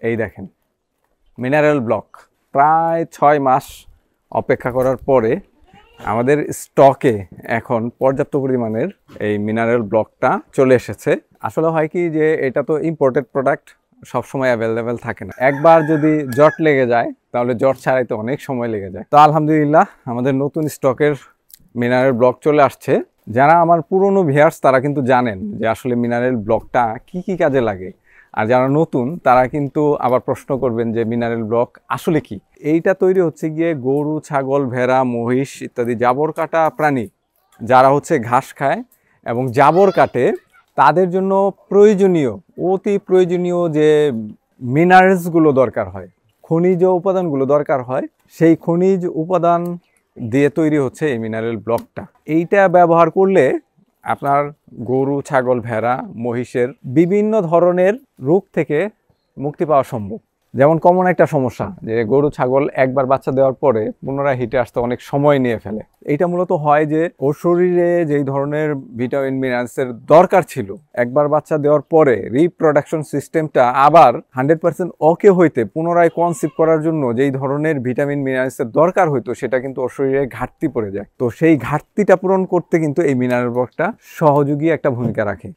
এই দেখেন mineral block প্রায় 6 মাস অপেক্ষা করার পরে আমাদের স্টকে এখন পর্যাপ্ত পরিমাণের এই মিনারেল ব্লকটা চলে এসেছে। আসলে হয় কি যে এটা তো ইম্পোর্টেড প্রোডাক্ট, সবসময় অ্যাভেলেবেল থাকে না। একবার যদি জট লেগে যায় তাহলে জট ছাড়াইতে অনেক সময় লেগে যায়। তো আলহামদুলিল্লাহ আমাদের নতুন স্টকের মিনারেল ব্লক চলে আসছে। যারা আমার পুরনো ভিউয়ার্স তারা কিন্তু জানেন যে আসলে মিনারেল ব্লকটা কি কি কাজে লাগে, আর যারা নতুন তারা কিন্তু আবার প্রশ্ন করবেন যে মিনারেল ব্লক আসলে কি। এইটা তৈরি হচ্ছে গিয়ে গরু, ছাগল, ভেড়া, মহিষ ইত্যাদি জাবর কাটা প্রাণী যারা হচ্ছে ঘাস খায় এবং জাবর কাটে, তাদের জন্য প্রয়োজনীয়, অতি প্রয়োজনীয় যে মিনারেলসগুলো দরকার হয়, খনিজ উপাদানগুলো দরকার হয়, সেই খনিজ উপাদান দিয়ে তৈরি হচ্ছে এই মিনারেল ব্লকটা। এইটা ব্যবহার করলে আপনার গরু, ছাগল, ভেড়া, মহিষের বিভিন্ন ধরনের রোগ থেকে মুক্তি পাওয়া সম্ভব। যেমন কমন একটা সমস্যা যে গরু, ছাগল একবার বাচ্চা দেওয়ার পরে পুনরায় হিটে আসতে অনেক সময় নিয়ে ফেলে। এইটা মূলত হয় যে ওর শরীরে যেই ধরনের ভিটামিন মিনারেলসের দরকার ছিল, একবার বাচ্চা দেওয়ার পরে রিপ্রোডাকশন সিস্টেমটা আবার 100% ওকে হইতে পুনরায় কনসিভ করার জন্য যেই ধরনের ভিটামিন মিনারেলসের দরকার হইতো সেটা কিন্তু ওর শরীরে ঘাটতি পড়ে যায়। তো সেই ঘাটতিটা পূরণ করতে কিন্তু এই মিনারেল ব্লকটা সহযোগী একটা ভূমিকা রাখে।